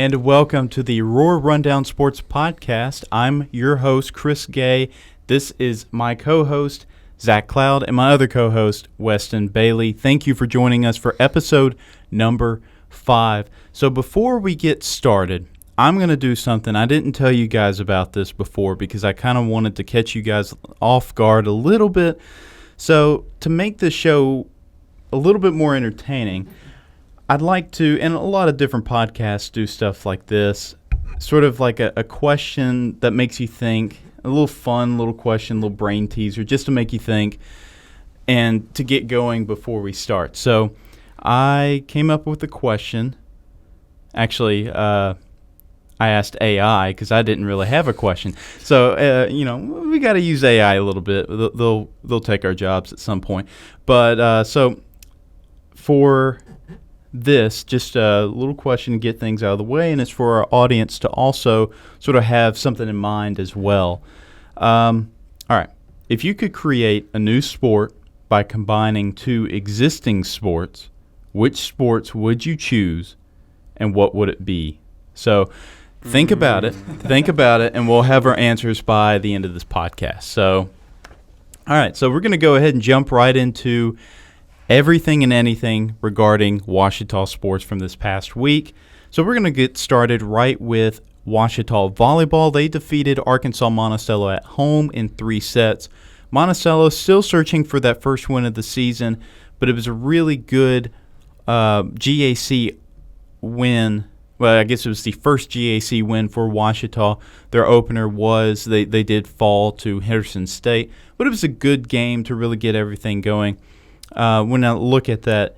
and welcome to the Roar Rundown Sports Podcast. I'm your host, Chris Gay. This is my co-host, Zach Cloud, and my other co-host, Weston Bailey. Thank you for joining us for episode number 5. So before we get started, I'm going to do something. I didn't tell you guys about this before because I kind of wanted to catch you guys off guard a little bit. So to make this show a little bit more entertaining, I'd like to, and a lot of different podcasts do stuff like this, sort of like a question that makes you think, a little fun little question, little brain teaser, just to make you think and to get going before we start. So I came up with a question. Actually, I asked AI because I didn't really have a question. So, we got to use AI a little bit. They'll take our jobs at some point. But so for this, just a little question to get things out of the way, and it's for our audience to also sort of have something in mind as well. All right. If you could create a new sport by combining 2 existing sports, which sports would you choose and what would it be? So think about it, and we'll have our answers by the end of this podcast. So, all right, so we're going to go ahead and jump right into everything and anything regarding Ouachita sports from this past week. So we're going to get started right with Ouachita volleyball. They defeated Arkansas Monticello at home in 3 sets. Monticello still searching for that first win of the season, but it was a really good GAC win. Well, I guess it was the first GAC win for Ouachita. Their opener was they did fall to Henderson State, but it was a good game to really get everything going. When I look at that,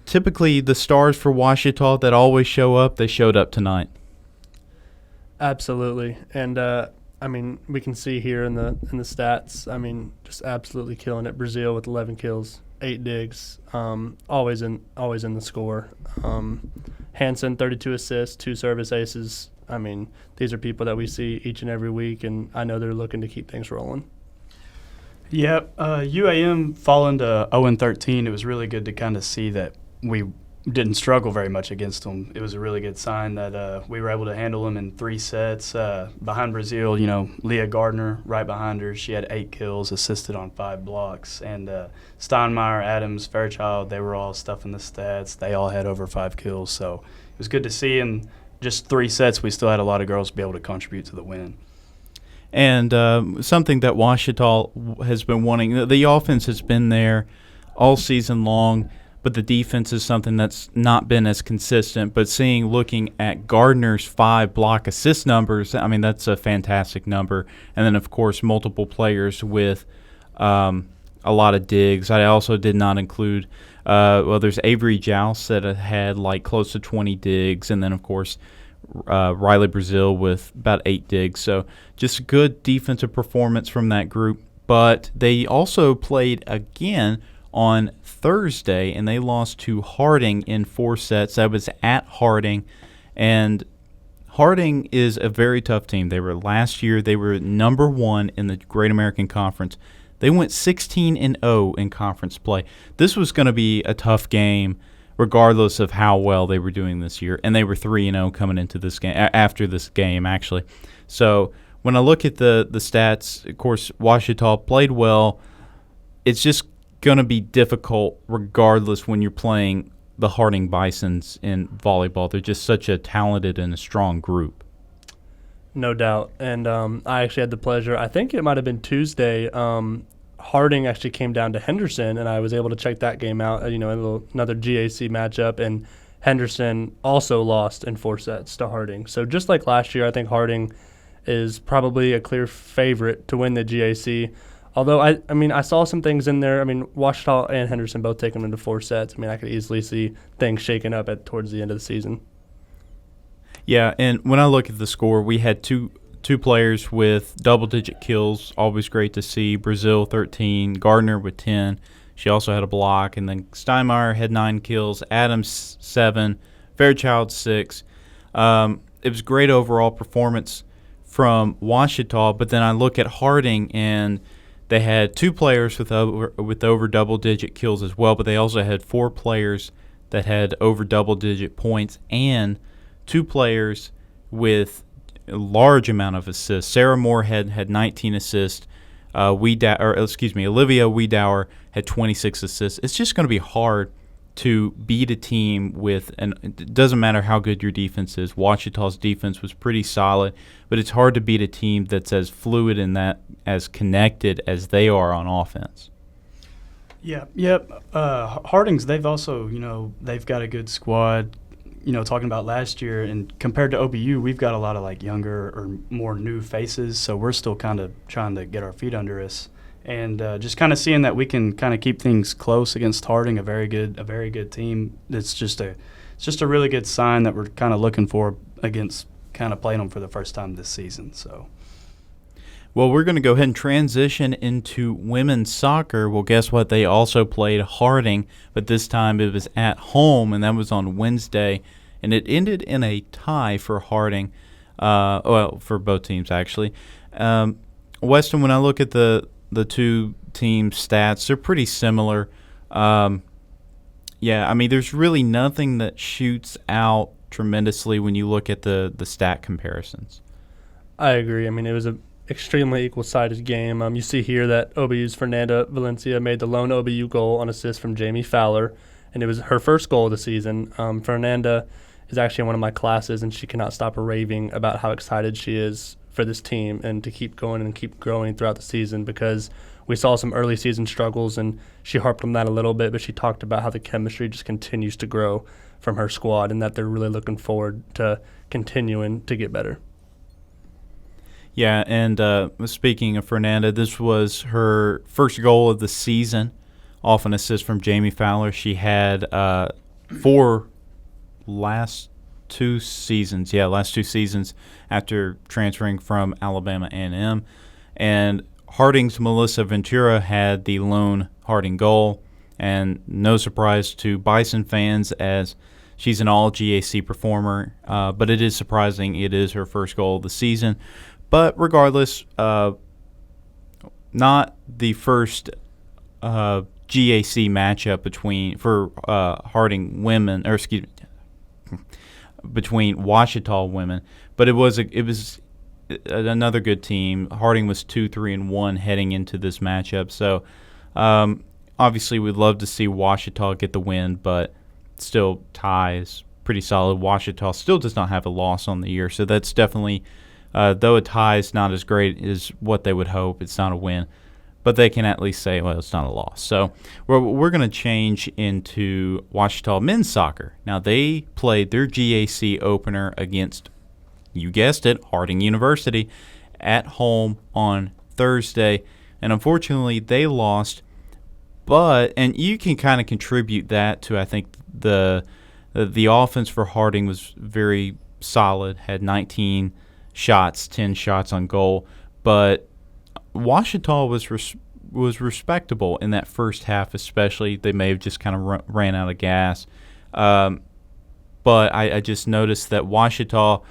typically the stars for Ouachita that always show up, they showed up tonight. Absolutely, and we can see here in the stats. Just absolutely killing it. Braziel with 11 kills, 8 digs, always in the score. Hansen 32 assists, 2 service aces. These are people that we see each and every week, and I know they're looking to keep things rolling. Yep, UAM falling to 0-13. It was really good to kind of see that we didn't struggle very much against them. It was a really good sign that we were able to handle them in 3 sets. Behind Braziel, Leah Gardner right behind her. She had 8 kills, assisted on 5 blocks. And Steinmeier, Adams, Fairchild, they were all stuffing the stats. They all had over 5 kills. So it was good to see. In just 3 sets, we still had a lot of girls be able to contribute to the win. And something that Ouachita has been wanting, the offense has been there all season long, but the defense is something that's not been as consistent. But looking at Gardner's 5 block assist numbers, that's a fantastic number. And then, of course, multiple players with a lot of digs. I also did not include, there's Avery Joust that had close to 20 digs, and then, of course, Riley Braziel with about 8 digs. So just good defensive performance from that group. But they also played again on Thursday, and they lost to Harding in 4 sets. That was at Harding. And Harding is a very tough team. Last year, they were number 1 in the Great American Conference. They went 16-0 in conference play. This was going to be a tough game, regardless of how well they were doing this year. And they were 3-0 coming into this game, after this game, actually. So when I look at the stats, of course, Ouachita played well. It's just going to be difficult regardless when you're playing the Harding Bisons in volleyball. They're just such a talented and a strong group. No doubt. And I actually had the pleasure, I think it might have been Tuesday, Harding actually came down to Henderson, and I was able to check that game out, another GAC matchup, and Henderson also lost in 4 sets to Harding. So just like last year, I think Harding is probably a clear favorite to win the GAC. Although, I saw some things in there. Ouachita and Henderson both take them into 4 sets. I could easily see things shaking up towards the end of the season. Yeah, and when I look at the score, we had two players with double-digit kills. Always great to see. Braziel 13, Gardner with 10. She also had a block. And then Steinmeier had 9 kills, Adams 7, Fairchild 6. It was great overall performance from Ouachita, but then I look at Harding, and they had 2 players with over double-digit kills as well, but they also had 4 players that had over double-digit points and 2 players with a large amount of assists. Sarah Moorhead had 19 assists. Olivia Wiedauer had 26 assists. It's just going to be hard to beat a team with, and it doesn't matter how good your defense is. Ouachita's defense was pretty solid, but it's hard to beat a team that's as fluid and that as connected as they are on offense. Harding's, they've also, they've got a good squad. Talking about last year, and compared to OBU, we've got a lot of younger or more new faces, so we're still kind of trying to get our feet under us. And just kind of seeing that we can kind of keep things close against Harding, a very good team. It's just a really good sign that we're kind of looking for against kind of playing them for the first time this season. So, well, we're going to go ahead and transition into women's soccer. Well, guess what? They also played Harding, but this time it was at home, and that was on Wednesday, and it ended in a tie for Harding. For both teams actually. Weston, when I look at the two team stats, they're pretty similar. There's really nothing that shoots out tremendously when you look at the stat comparisons. I agree. It was an extremely equal-sided game. You see here that OBU's Fernanda Valencia made the lone OBU goal on assist from Jamie Fowler, and it was her first goal of the season. Fernanda is actually in one of my classes, and she cannot stop raving about how excited she is for this team and to keep going and keep growing throughout the season, because we saw some early season struggles, and she harped on that a little bit, but she talked about how the chemistry just continues to grow from her squad and that they're really looking forward to continuing to get better. Yeah, and speaking of Fernanda, this was her first goal of the season off an assist from Jamie Fowler. She had 4 last 2 seasons after transferring from Alabama A&M. And Harding's Melissa Ventura had the lone Harding goal, and no surprise to Bison fans as she's an all-GAC performer, but it is surprising it is her first goal of the season. But regardless, not the first GAC matchup for Harding women, between Ouachita women, but it was another good team. Harding was 2-3-1 heading into this matchup, so obviously we'd love to see Ouachita get the win, but still tie is pretty solid. Ouachita still does not have a loss on the year, so that's definitely, though a tie is not as great as what they would hope, it's not a win, but they can at least say, well, it's not a loss. So we're going to change into Ouachita men's soccer. Now, they played their GAC opener against, you guessed it, Harding University at home on Thursday. And unfortunately, they lost. And you can kind of contribute that to, I think, the offense for Harding was very solid, had 19 shots, 10 shots on goal. But Ouachita was respectable in that first half, especially. They may have just kind of ran out of gas. But I just noticed that Ouachita,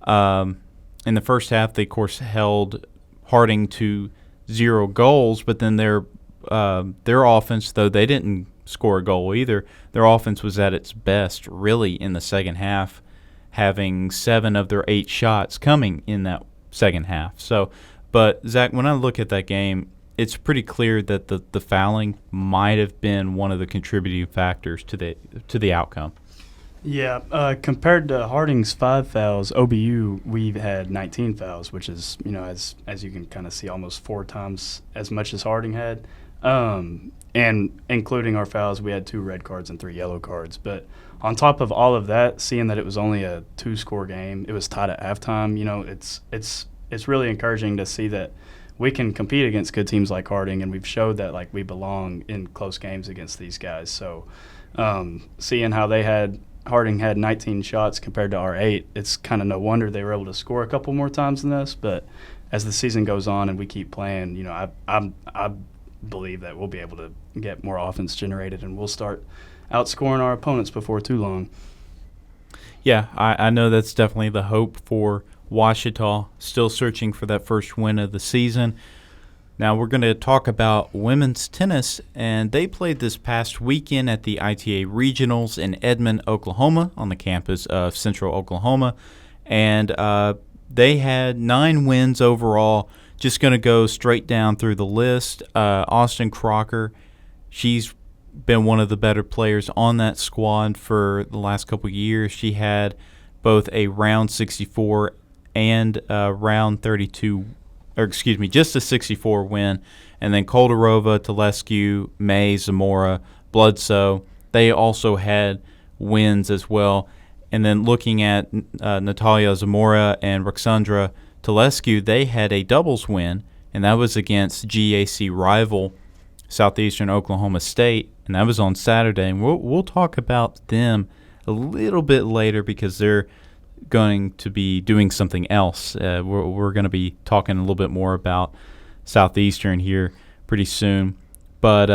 in the first half, they, of course, held Harding to 0 goals, but then their offense, though they didn't score a goal either, their offense was at its best, really, in the second half, having 7 of their 8 shots coming in that second half. So, but, Zach, when I look at that game, it's pretty clear that the fouling might have been one of the contributing factors to the outcome. Yeah, compared to Harding's 5 fouls, OBU, we've had 19 fouls, which is, as you can kind of see, almost 4 times as much as Harding had. And including our fouls, we had 2 red cards and 3 yellow cards. But on top of all of that, seeing that it was only a 2-score game, it was tied at halftime, it's really encouraging to see that we can compete against good teams like Harding, and we've showed that we belong in close games against these guys. So seeing how Harding had 19 shots compared to our 8, it's kind of no wonder they were able to score a couple more times than us. But as the season goes on and we keep playing, I believe that we'll be able to get more offense generated, and we'll start outscoring our opponents before too long. Yeah, I know that's definitely the hope for Ouachita, still searching for that first win of the season. Now we're going to talk about women's tennis, and they played this past weekend at the ITA Regionals in Edmond, Oklahoma, on the campus of Central Oklahoma, and they had 9 wins overall. Just going to go straight down through the list. Austin Crocker, she's been one of the better players on that squad for the last couple of years. She had both a round 64 and a round 32, or excuse me, just a 64 win. And then Koldarova, Telescu, May, Zamora, Bledsoe, they also had wins as well. And then looking at Natalia Zamora and Roxandra Telescu, they had a doubles win, and that was against GAC rival Southeastern Oklahoma State, and that was on Saturday. And we'll talk about them a little bit later because they're going to be doing something else. We're going to be talking a little bit more about Southeastern here pretty soon. But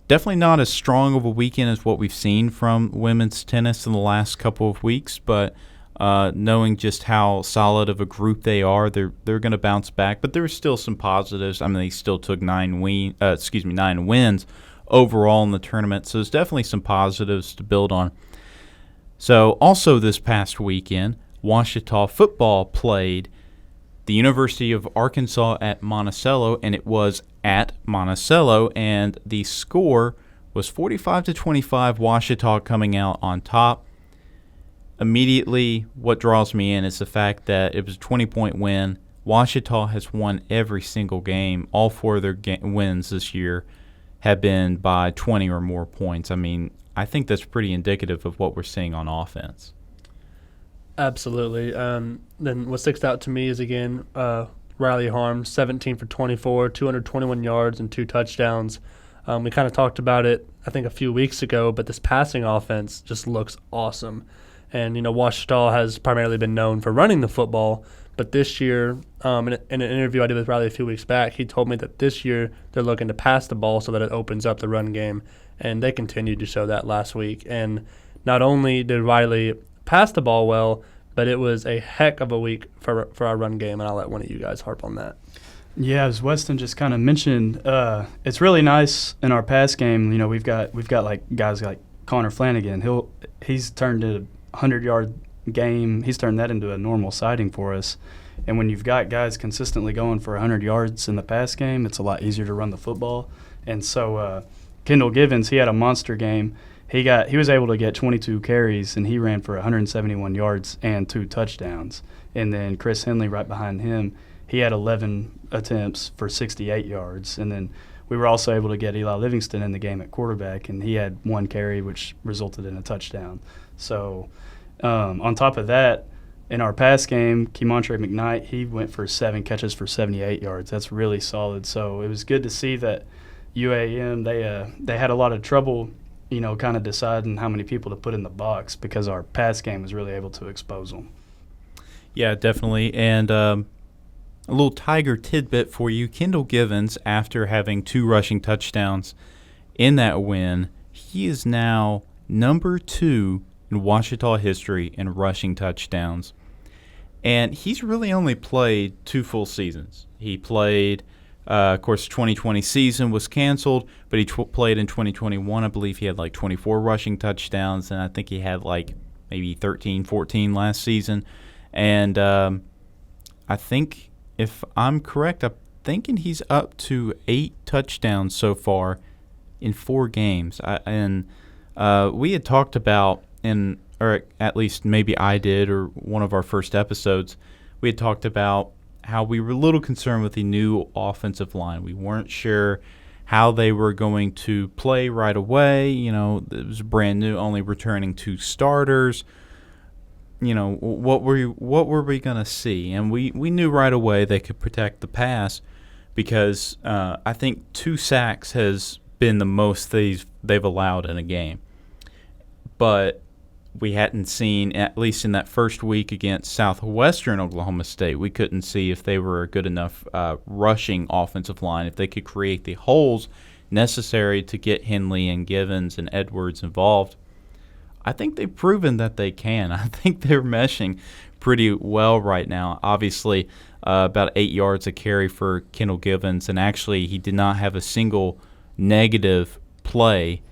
definitely not as strong of a weekend as what we've seen from women's tennis in the last couple of weeks, but knowing just how solid of a group they are, they're going to bounce back. But there were still some positives. I mean, they still took 9 wins overall in the tournament, so there's definitely some positives to build on. So also this past weekend, Ouachita football played the University of Arkansas at Monticello, and it was at Monticello, and the score was 45-25, Ouachita coming out on top. Immediately, what draws me in is the fact that it was a 20-point win. Ouachita has won every single game. All 4 of their wins this year have been by 20 or more points. I mean, I think that's pretty indicative of what we're seeing on offense. Absolutely. Then what sticks out to me is, again, Riley Harms, 17 for 24, 221 yards and 2 touchdowns. We kind of talked about it, I think, a few weeks ago, but this passing offense just looks awesome. And, Ouachita has primarily been known for running the football, but this year, in an interview I did with Riley a few weeks back, he told me that this year they're looking to pass the ball so that it opens up the run game, and they continued to show that last week. And not only did Riley pass the ball well, but it was a heck of a week for our run game, and I'll let one of you guys harp on that. Yeah, as Weston just kind of mentioned, it's really nice in our pass game. We've got like guys like Connor Flanagan. He's turned a 100-yard game. He's turned that into a normal sighting for us. And when you've got guys consistently going for 100 yards in the pass game, it's a lot easier to run the football. And so Kendall Givens, he had a monster game. He was able to get 22 carries, and he ran for 171 yards and 2 touchdowns. And then Chris Henley right behind him, he had 11 attempts for 68 yards. And then we were also able to get Eli Livingston in the game at quarterback, and he had 1 carry, which resulted in a touchdown. So on top of that, in our pass game, Kemontre McKnight, he went for 7 catches for 78 yards. That's really solid. So it was good to see that UAM, they had a lot of trouble, kind of deciding how many people to put in the box because our pass game was really able to expose them. Yeah, definitely. And a little Tiger tidbit for you. Kendall Givens, after having 2 rushing touchdowns in that win, he is now number 2 in Ouachita history in rushing touchdowns. And he's really only played 2 full seasons. He played, of course, 2020 season was canceled, but he played in 2021. I believe he had like 24 rushing touchdowns, and I think he had like maybe 13, 14 last season. And I think, if I'm correct, I'm thinking he's up to 8 touchdowns so far in 4 games. We had talked about, or at least maybe I did, or one of our first episodes, we had talked about how we were a little concerned with the new offensive line. We weren't sure how they were going to play right away. It was brand new, only returning 2 starters. What were we going to see? And we knew right away they could protect the pass because I think 2 sacks has been the most they've allowed in a game. But we hadn't seen, at least in that first week against Southwestern Oklahoma State, we couldn't see if they were a good enough rushing offensive line, if they could create the holes necessary to get Henley and Givens and Edwards involved. I think they've proven that they can. I think they're meshing pretty well right now. Obviously, about 8 yards a carry for Kendall Givens, and actually he did not have a single negative play,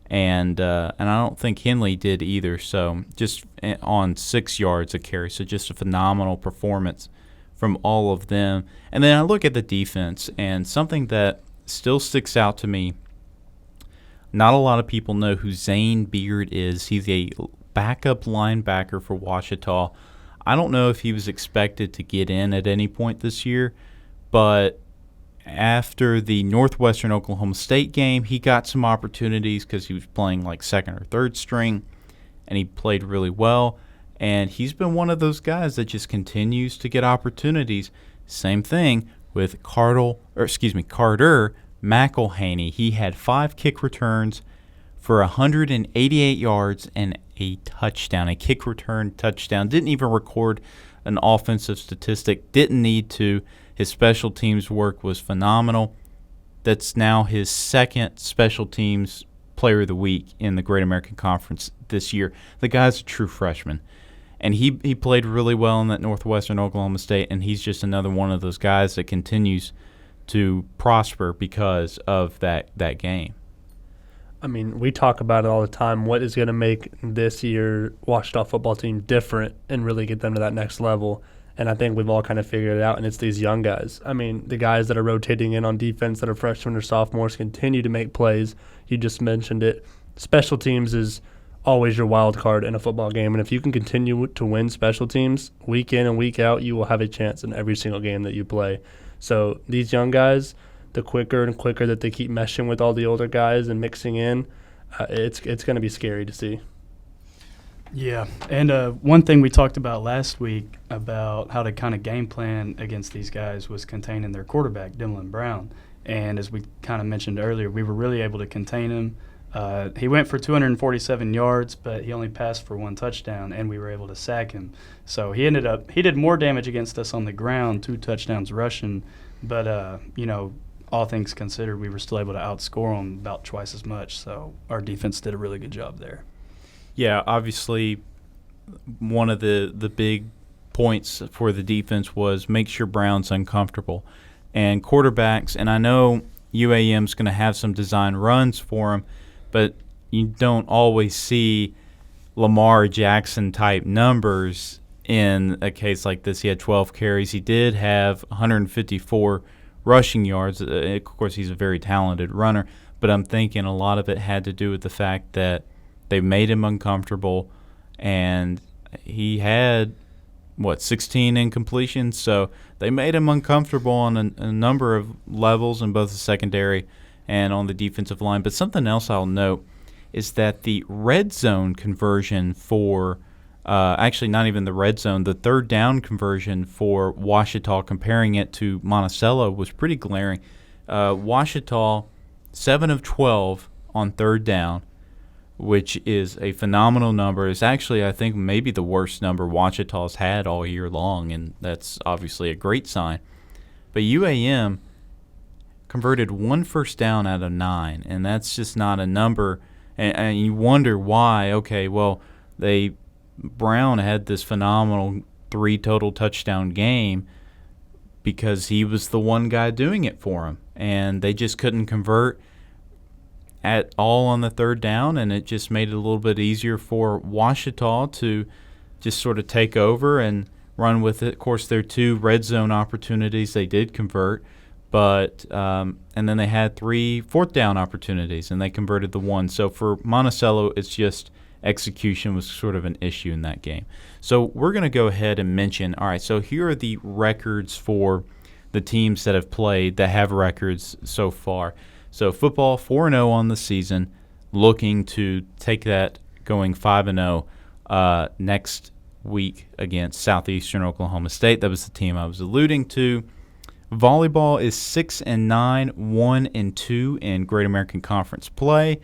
and I don't think Henley did either. So just on 6 yards a carry, so just a phenomenal performance from all of them. And then I look at the defense, and something that still sticks out to me. Not a lot of people know who Zane Beard is. He's a backup linebacker for Ouachita. I don't know if he was expected to get in at any point this year, but after the Northwestern Oklahoma State game, he got some opportunities because he was playing like second or third string, and he played really well. And he's been one of those guys that just continues to get opportunities. Same thing with Carter McElhaney. He had 5 kick returns for 188 yards and a touchdown, a kick return touchdown. Didn't even record an offensive statistic. Didn't need to. His special teams work was phenomenal. That's now his second special teams player of the week in the Great American Conference this year. The guy's a true freshman. And he played really well in that Northwestern Oklahoma State, and he's just another one of those guys that continues to prosper because of that game. I mean, we talk about it all the time. What is going to make this year Ouachita football team different and really get them to that next level? And I think we've all kind of figured it out, and it's these young guys. I mean, the guys that are rotating in on defense that are freshmen or sophomores continue to make plays. You just mentioned it. Special teams is always your wild card in a football game, and if you can continue to win special teams week in and week out, you will have a chance in every single game that you play. So these young guys, the quicker and quicker that they keep meshing with all the older guys and mixing in, it's going to be scary to see. Yeah, and one thing we talked about last week about how to kind of game plan against these guys was containing their quarterback, Dylan Brown. And as we kind of mentioned earlier, we were really able to contain him. He went for 247 yards, but he only passed for 1 touchdown, and we were able to sack him. So he did more damage against us on the ground, 2 touchdowns rushing, but, all things considered, we were still able to outscore him about twice as much. So our defense did a really good job there. Yeah, obviously one of the big points for the defense was make sure Brown's uncomfortable. And quarterbacks, and I know UAM's going to have some design runs for him, but you don't always see Lamar Jackson-type numbers in a case like this. He had 12 carries. He did have 154 rushing yards. Of course, he's a very talented runner, but I'm thinking a lot of it had to do with the fact that they made him uncomfortable, and he had, 16 incompletions? So they made him uncomfortable on a number of levels in both the secondary and on the defensive line. But something else I'll note is that the red zone conversion for actually not even the red zone, the third down conversion for Ouachita, comparing it to Monticello, was pretty glaring. Ouachita, 7 of 12 on third down, which is a phenomenal number. It's actually, I think, maybe the worst number Ouachita's had all year long, and that's obviously a great sign. But UAM converted 1 first down out of 9, and that's just not a number. And you wonder why. Okay, well, Brown had this phenomenal 3 total touchdown game because he was the one guy doing it for him, and they just couldn't convert at all on the third down, and it just made it a little bit easier for Ouachita to just sort of take over and run with it. Of course, their 2 red zone opportunities they did convert, but and then they had 3 fourth down opportunities, and they converted the 1. So for Monticello, it's just execution was sort of an issue in that game. So we're going to go ahead and mention, all right, so here are the records for the teams that have played that have records so far. So football, 4-0 on the season, looking to take that going 5-0 next week against Southeastern Oklahoma State. That was the team I was alluding to. Volleyball is 6-9, 1-2 in Great American Conference play.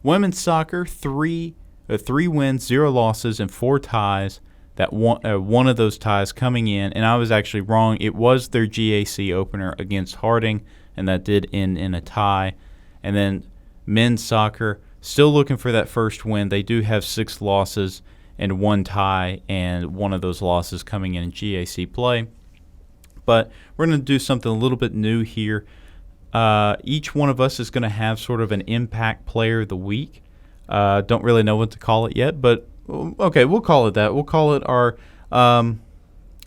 Women's soccer, 3 wins, 0 losses, and 4 ties. That one of those ties coming in, and I was actually wrong. It was their GAC opener against Harding, and that did end in a tie. And then men's soccer, still looking for that first win. They do have 6 losses, and one tie, and one of those losses coming in GAC play. But we're going to do something a little bit new here. Each one of us is going to have sort of an impact player of the week. Don't really know what to call it yet, but okay, we'll call it that. We'll call it our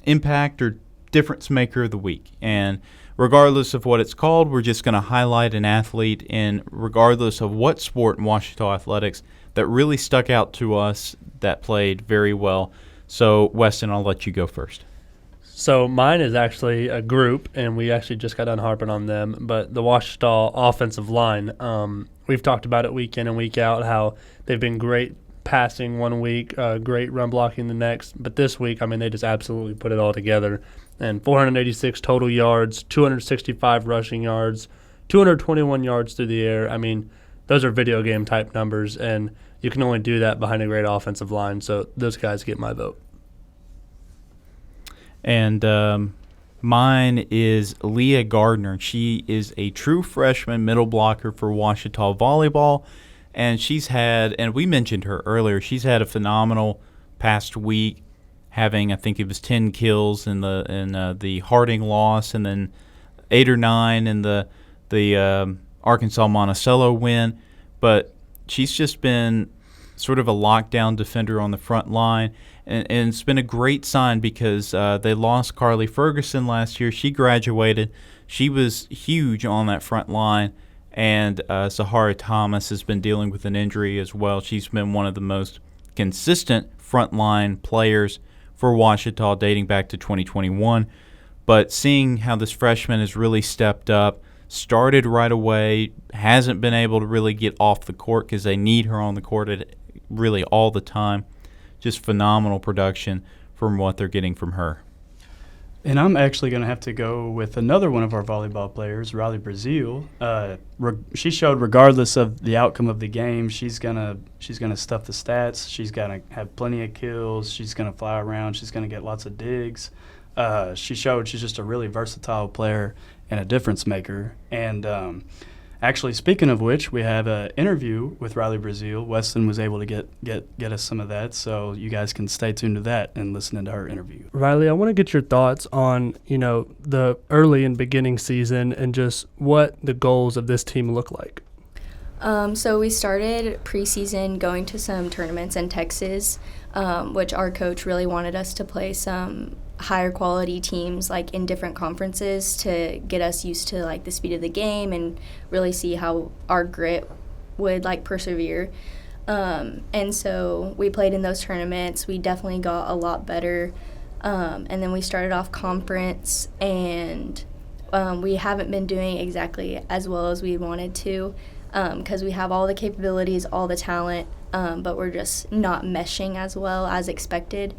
impact or difference maker of the week. And regardless of what it's called, we're just going to highlight an athlete in regardless of what sport in Ouachita athletics that really stuck out to us, that played very well. So, Weston, I'll let you go first. So mine is actually a group, and we actually just got done harping on them, but the Ouachita offensive line, we've talked about it week in and week out, how they've been great passing one week, great run blocking the next, but this week, I mean, they just absolutely put it all together. And 486 total yards, 265 rushing yards, 221 yards through the air. I mean, those are video game type numbers, and you can only do that behind a great offensive line, so those guys get my vote. And mine is Leah Gardner. She is a true freshman middle blocker for Ouachita volleyball, and she's had, and we mentioned her earlier, she's had a phenomenal past week, having, I think it was 10 kills in the Harding loss, and then 8 or 9 in the Arkansas Monticello win. But she's just been sort of a lockdown defender on the front line. And it's been a great sign because they lost Carly Ferguson last year. She graduated. She was huge on that front line. And Zahara Thomas has been dealing with an injury as well. She's been one of the most consistent front-line players for Ouachita dating back to 2021. But seeing how this freshman has really stepped up, started right away, hasn't been able to really get off the court because they need her on the court really all the time. Just phenomenal production from what they're getting from her. And I'm actually going to have to go with another one of our volleyball players, Riley Braziel. She showed regardless of the outcome of the game, she's gonna stuff the stats. She's gonna have plenty of kills. She's gonna fly around. She's gonna get lots of digs. She showed she's just a really versatile player and a difference maker. And actually, speaking of which, we have an interview with Riley Braziel. Weston was able to get us some of that, so you guys can stay tuned to that and listen to her interview. Riley, I want to get your thoughts on, the early and beginning season and just what the goals of this team look like. So we started preseason going to some tournaments in Texas, which our coach really wanted us to play some higher quality teams like in different conferences to get us used to like the speed of the game and really see how our grit would like persevere. And so we played in those tournaments. We definitely got a lot better. And then we started off conference, and we haven't been doing exactly as well as we wanted to because we have all the capabilities, all the talent, but we're just not meshing as well as expected.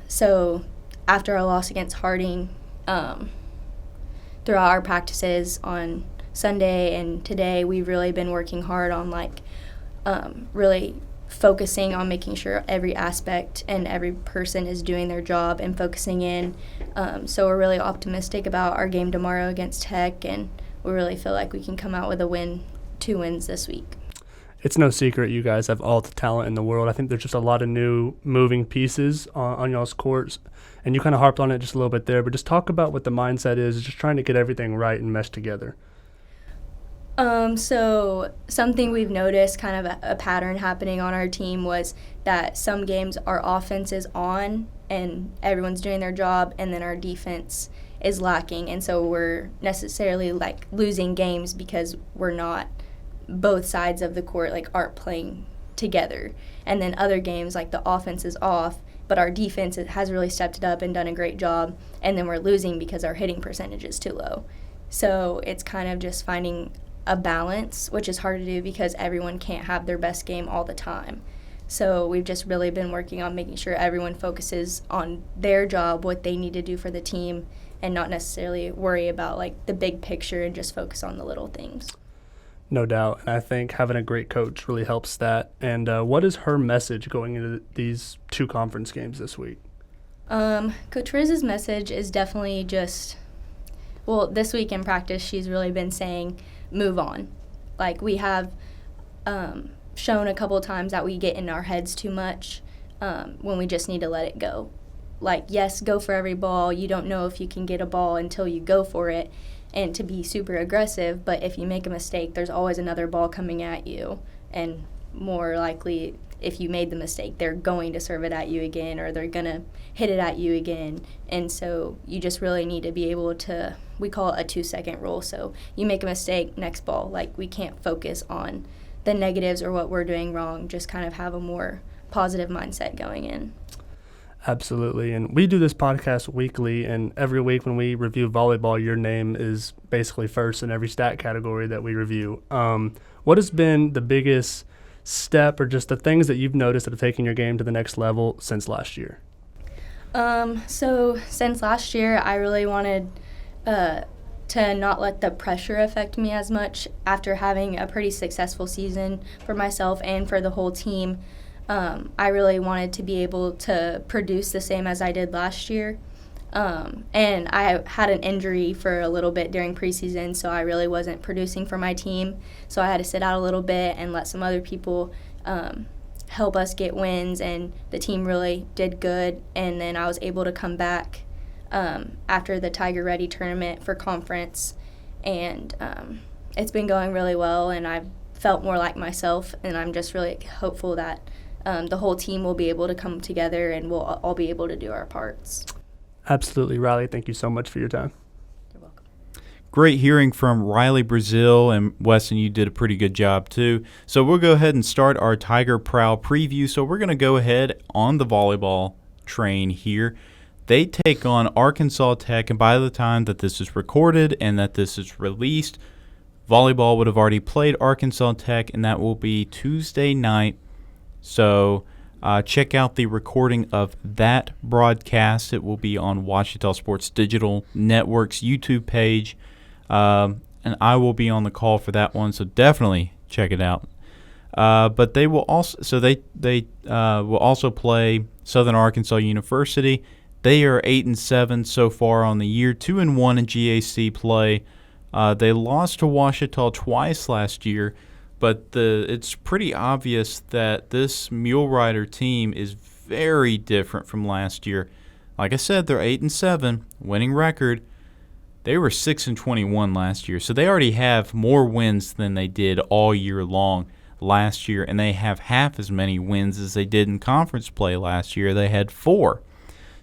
So after our loss against Harding, throughout our practices on Sunday and today, we've really been working hard on really focusing on making sure every aspect and every person is doing their job and focusing in. So we're really optimistic about our game tomorrow against Tech, and we really feel like we can come out with a win, 2 wins this week. It's no secret you guys have all the talent in the world. I think there's just a lot of new moving pieces on y'all's courts, and you kind of harped on it just a little bit there, but just talk about what the mindset is, just trying to get everything right and mesh together. So something we've noticed, kind of a pattern happening on our team, was that some games our offense is on and everyone's doing their job, and then our defense is lacking, and so we're necessarily losing games because we're not, both sides of the court aren't playing together. And then other games the offense is off, but our defense has really stepped it up and done a great job, and then we're losing because our hitting percentage is too low. So it's kind of just finding a balance, which is hard to do because everyone can't have their best game all the time. So we've just really been working on making sure everyone focuses on their job, what they need to do for the team, and not necessarily worry about the big picture and just focus on the little things. No doubt, and I think having a great coach really helps that. And what is her message going into these 2 conference games this week? Coach Riz's message is definitely just, this week in practice, she's really been saying, move on. We have shown a couple of times that we get in our heads too much, when we just need to let it go. Like, yes, go for every ball. You don't know if you can get a ball until you go for it, and to be super aggressive. But if you make a mistake, there's always another ball coming at you. And more likely, if you made the mistake, they're going to serve it at you again, or they're going to hit it at you again. And so you just really need to be able to, we call it a 2-second rule. So you make a mistake, next ball. Like, we can't focus on the negatives or what we're doing wrong, just kind of have a more positive mindset going in. Absolutely. And we do this podcast weekly, and every week when we review volleyball, your name is basically first in every stat category that we review. What has been the biggest step or just the things that you've noticed that have taken your game to the next level since last year? So since last year, I really wanted to not let the pressure affect me as much after having a pretty successful season for myself and for the whole team. I really wanted to be able to produce the same as I did last year. And I had an injury for a little bit during preseason, so I really wasn't producing for my team. So I had to sit out a little bit and let some other people help us get wins, and the team really did good. And then I was able to come back after the Tiger Ready tournament for conference, and it's been going really well, and I've felt more like myself, and I'm just really hopeful that the whole team will be able to come together and we'll all be able to do our parts. Absolutely, Riley. Thank you so much for your time. You're welcome. Great hearing from Riley Braziel, and Weston, you did a pretty good job too. So we'll go ahead and start our Tiger Prowl preview. So we're going to go ahead on the volleyball train here. They take on Arkansas Tech, and by the time that this is recorded and that this is released, volleyball would have already played Arkansas Tech, and that will be Tuesday night. So check out the recording of that broadcast. It will be on Ouachita Sports Digital Network's YouTube page, and I will be on the call for that one. So definitely check it out. But they will also will also play Southern Arkansas University. They are 8-7 so far on the year, 2-1 in GAC play. They lost to Ouachita twice last year. But it's pretty obvious that this Mule Rider team is very different from last year. Like I said, they're 8-7, winning record. They were 6-21 last year, so they already have more wins than they did all year long last year, and they have half as many wins as they did in conference play last year. They had 4.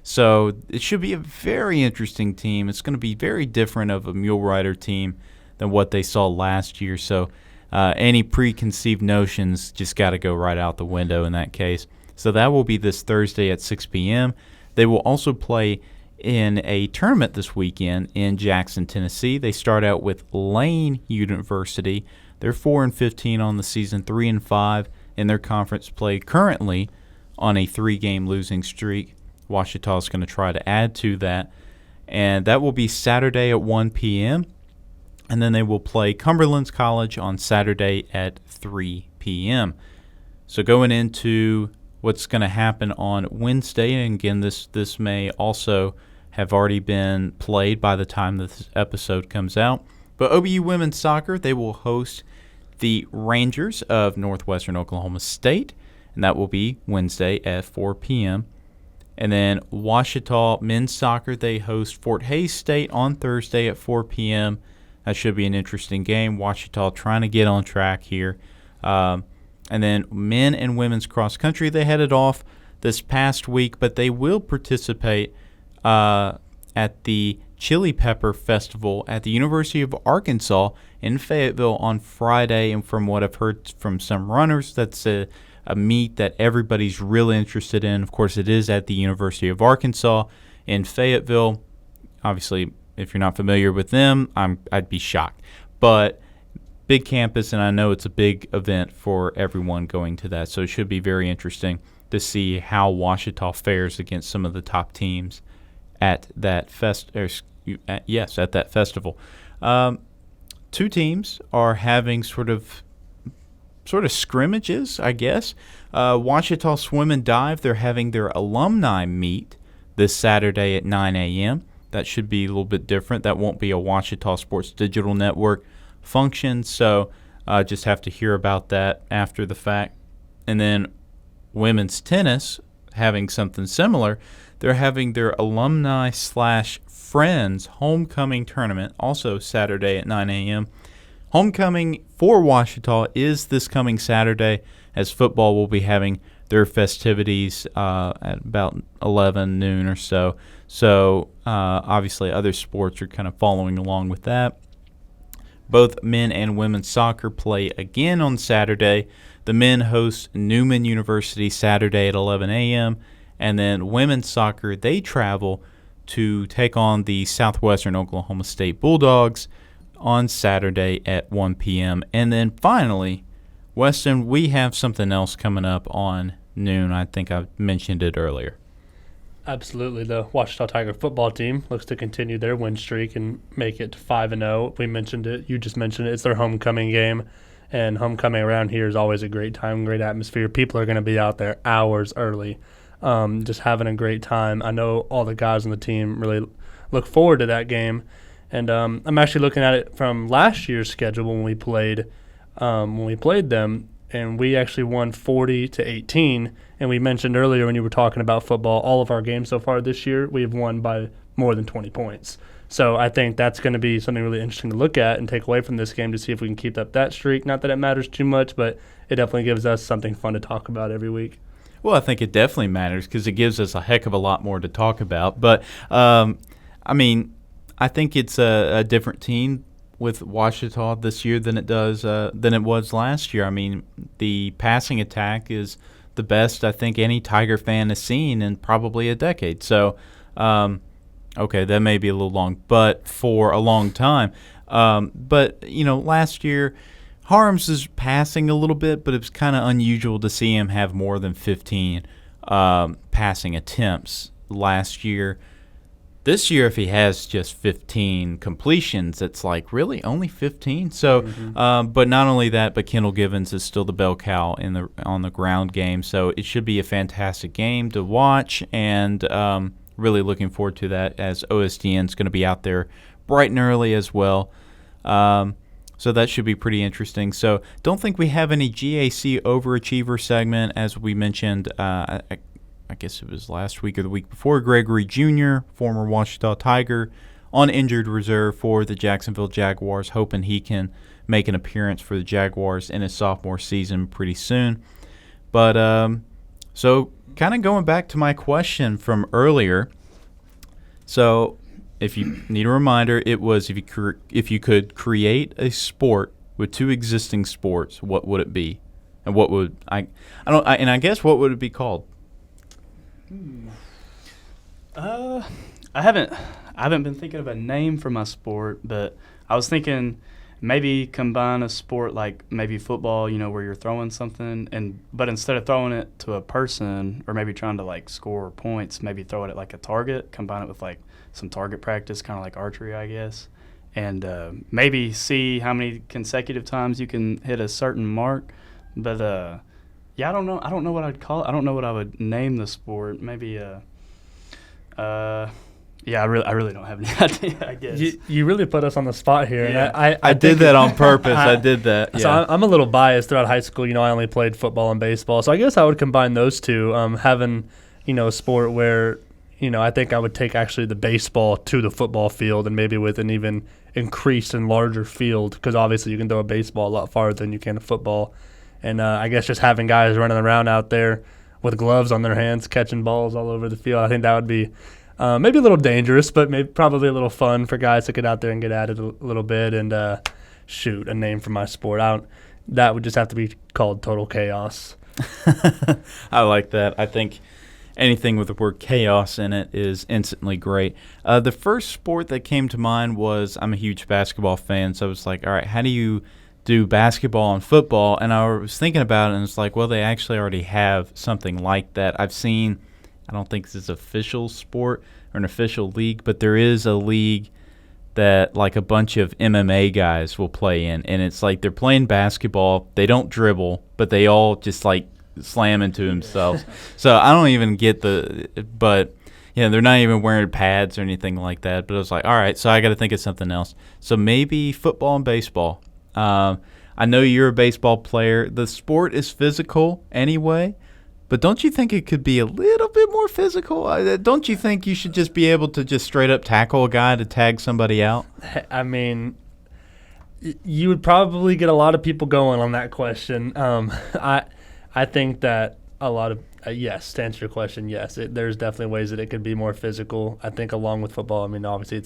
So it should be a very interesting team. It's going to be very different of a Mule Rider team than what they saw last year. So any preconceived notions just got to go right out the window in that case. So that will be this Thursday at 6 p.m. They will also play in a tournament this weekend in Jackson, Tennessee. They start out with Lane University. They're 4-15 on the season, 3-5 in their conference play, currently on a 3-game losing streak. Ouachita is going to try to add to that. And that will be Saturday at 1 p.m., and then they will play Cumberland's College on Saturday at 3 p.m. So going into what's going to happen on Wednesday, and again, this may also have already been played by the time this episode comes out. But OBU women's soccer, they will host the Rangers of Northwestern Oklahoma State, and that will be Wednesday at 4 p.m. And then Ouachita men's soccer, they host Fort Hays State on Thursday at 4 p.m. That should be an interesting game. Ouachita trying to get on track here. And then men and women's cross country, they headed off this past week, but they will participate at the Chili Pepper Festival at the University of Arkansas in Fayetteville on Friday. And from what I've heard from some runners, that's a meet that everybody's really interested in. Of course, it is at the University of Arkansas in Fayetteville. Obviously, if you're not familiar with them, I'd be shocked. But big campus, and I know it's a big event for everyone going to that. So it should be very interesting to see how Ouachita fares against some of the top teams at that at that festival. 2 teams are having sort of scrimmages, I guess. Ouachita Swim and Dive, they're having their alumni meet this Saturday at 9 a.m. That should be a little bit different. That won't be a Ouachita Sports Digital Network function, so just have to hear about that after the fact. And then women's tennis having something similar. They're having their alumni/friends homecoming tournament, also Saturday at 9 a.m. Homecoming for Ouachita is this coming Saturday, as football will be having their festivities at about 11 noon or so. So obviously other sports are kind of following along with that. Both men and women's soccer play again on Saturday. The men host Newman University Saturday at 11 a.m. And then women's soccer, they travel to take on the Southwestern Oklahoma State Bulldogs on Saturday at 1 p.m. And then finally, Weston, we have something else coming up on noon. I think I mentioned it earlier. Absolutely. The Ouachita Tiger football team looks to continue their win streak and make it to 5-0. We mentioned it. You just mentioned it. It's their homecoming game, and homecoming around here is always a great time, great atmosphere. People are going to be out there hours early, just having a great time. I know all the guys on the team really look forward to that game, and I'm actually looking at it from last year's schedule when we played them, and we actually won 40-18. And we mentioned earlier when you were talking about football, all of our games so far this year, we have won by more than 20 points. So I think that's going to be something really interesting to look at and take away from this game to see if we can keep up that streak. Not that it matters too much, but it definitely gives us something fun to talk about every week. Well, I think it definitely matters because it gives us a heck of a lot more to talk about. But, I mean, I think it's a different team with Ouachita this year than it was last year. I mean, the passing attack is the best I think any Tiger fan has seen in probably a decade. So, okay, that may be a little long, but for a long time. But, last year, Harms is passing a little bit, but it's kind of unusual to see him have more than 15 passing attempts last year. This year, if he has just 15 completions, it's like, really, only 15? So, but not only that, but Kendall Givens is still the bell cow on the ground game. So it should be a fantastic game to watch, and really looking forward to that, as OSDN is going to be out there bright and early as well. So that should be pretty interesting. So don't think we have any GAC Overachiever segment, as we mentioned. I guess it was last week or the week before, Gregory Jr., former Ouachita Tiger, on injured reserve for the Jacksonville Jaguars, hoping he can make an appearance for the Jaguars in his sophomore season pretty soon. But so kind of going back to my question from earlier, so if you need a reminder, it was if you could create a sport with two existing sports, what would it be? And what would I guess what would it be called? I haven't been thinking of a name for my sport, but I was thinking maybe combine a sport like maybe football, where you're throwing something, but instead of throwing it to a person or maybe trying to like score points, maybe throw it at like a target, combine it with like some target practice, kind of like archery, I guess, and maybe see how many consecutive times you can hit a certain mark. But yeah, I don't know what I'd call it. I don't know what I would name the sport. Maybe yeah, I really don't have any idea, I guess. You really put us on the spot here. Yeah. And I did that on purpose. I did that. Yeah. So I'm a little biased throughout high school. I only played football and baseball. So I guess I would combine those two, having, a sport where, I think I would take actually the baseball to the football field, and maybe with an even increased and larger field, because obviously you can throw a baseball a lot farther than you can a football. And I guess just having guys running around out there with gloves on their hands, catching balls all over the field, I think that would be maybe a little dangerous, but maybe probably a little fun for guys to get out there and get at it a little bit. And shoot, a name for my sport. That would just have to be called Total Chaos. I like that. I think anything with the word chaos in it is instantly great. The first sport that came to mind was, I'm a huge basketball fan, so I was like, all right, how do you do basketball and football? And I was thinking about it, and it's like, well, they actually already have something like that. I've seen, I don't think this is official sport or an official league, but there is a league that like a bunch of MMA guys will play in, and it's like they're playing basketball. They don't dribble, but they all just like slam into themselves. So I don't even get but they're not even wearing pads or anything like that. But I was like, all right, so I got to think of something else. So maybe football and baseball. I know you're a baseball player. The sport is physical anyway, But don't you think it could be a little bit more physical? Don't you think you should just be able to just straight up tackle a guy to tag somebody out? I mean, you would probably get a lot of people going on that question. I think that a lot of yes, to answer your question, yes, there's definitely ways that it could be more physical. I think along with football, I mean, obviously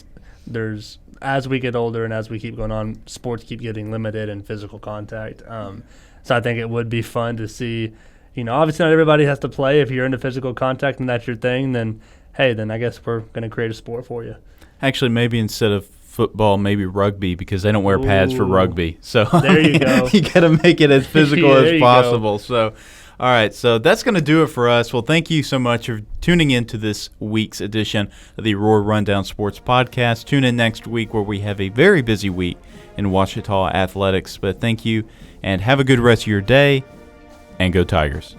there's as we get older and as we keep going on, sports keep getting limited in physical contact. So I think it would be fun to see. Obviously not everybody has to play. If you're into physical contact and that's your thing, then I guess we're going to create a sport for you. Actually, maybe instead of football, maybe rugby, because they don't wear pads for rugby. So there you go. You got to make it as physical as you possible. So, all right. So that's going to do it for us. Well, thank you so much for tuning in to this week's edition of the Roar Rundown Sports Podcast. Tune in next week where we have a very busy week in Ouachita athletics. But thank you, and have a good rest of your day. And go Tigers.